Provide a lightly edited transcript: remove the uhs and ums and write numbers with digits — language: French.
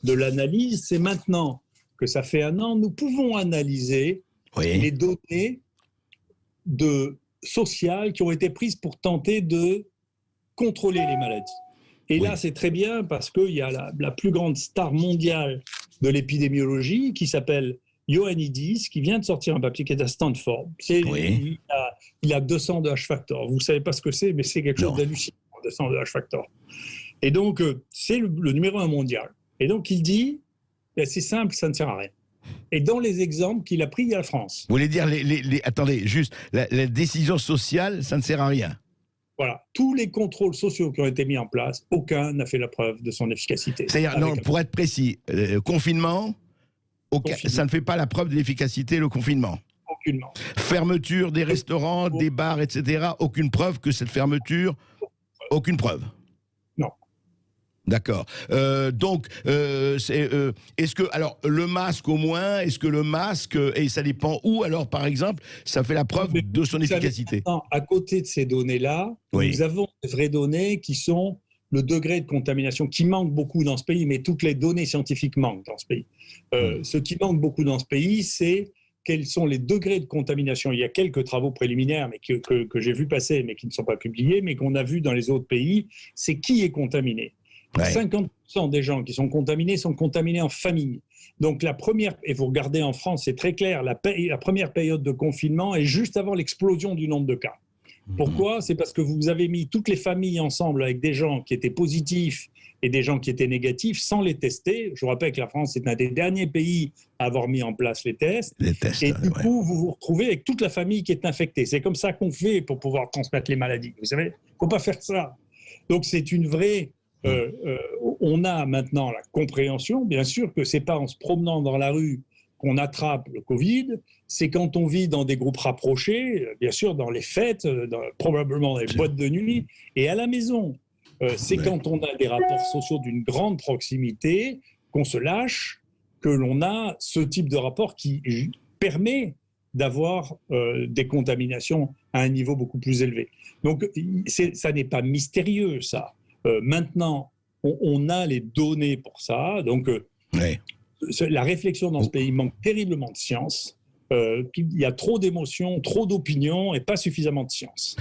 de l'analyse, c'est maintenant que ça fait 1 an, nous pouvons analyser les données sociales qui ont été prises pour tenter de contrôler les maladies. Et là, c'est très bien parce qu'il y a la plus grande star mondiale de l'épidémiologie qui s'appelle Ioannidis, qui vient de sortir un papier qui est à Stanford. Il a 200 de H-factor. Vous ne savez pas ce que c'est, mais c'est quelque chose d'hallucinant, 200 de H-factor. Et donc, c'est le numéro 1 mondial. Et donc, il dit, c'est simple, ça ne sert à rien. Et dans les exemples qu'il a pris, il y a la France. Vous voulez dire, attendez, juste, la décision sociale, ça ne sert à rien. Voilà, tous les contrôles sociaux qui ont été mis en place, aucun n'a fait la preuve de son efficacité. C'est-à-dire, non, pour être précis, confinement, ça ne fait pas la preuve de l'efficacité, le confinement. Aucunement. Fermeture des restaurants, des bars, etc. Aucune preuve que cette fermeture, aucune preuve. Non. D'accord. Donc, est-ce que, alors, le masque au moins, est-ce que le masque, et ça dépend où, alors, par exemple, ça fait la preuve de son efficacité? À côté de ces données-là, nous avons des vraies données qui sont le degré de contamination qui manque beaucoup dans ce pays, mais toutes les données scientifiques manquent dans ce pays. Ce qui manque beaucoup dans ce pays, c'est quels sont les degrés de contamination. Il y a quelques travaux préliminaires mais que j'ai vu passer, mais qui ne sont pas publiés, mais qu'on a vus dans les autres pays, c'est qui est contaminé. 50% des gens qui sont contaminés en famille. Donc la première, et vous regardez en France, c'est très clair, la première période de confinement est juste avant l'explosion du nombre de cas. Pourquoi ? C'est parce que vous avez mis toutes les familles ensemble avec des gens qui étaient positifs et des gens qui étaient négatifs sans les tester. Je vous rappelle que la France est un des derniers pays à avoir mis en place les tests. Et du coup, vous vous retrouvez avec toute la famille qui est infectée. C'est comme ça qu'on fait pour pouvoir transmettre les maladies. Vous savez, il ne faut pas faire ça. Donc c'est une vraie... on a maintenant la compréhension, bien sûr, que ce n'est pas en se promenant dans la rue qu'on attrape le Covid, c'est quand on vit dans des groupes rapprochés, bien sûr dans les fêtes, probablement dans les boîtes de nuit, et à la maison. C'est quand on a des rapports sociaux d'une grande proximité qu'on se lâche, que l'on a ce type de rapport qui permet d'avoir des contaminations à un niveau beaucoup plus élevé. Donc ça n'est pas mystérieux, ça. Maintenant, on a les données pour ça, donc la réflexion dans ce pays manque terriblement de science. Il y a trop d'émotions, trop d'opinions et pas suffisamment de science.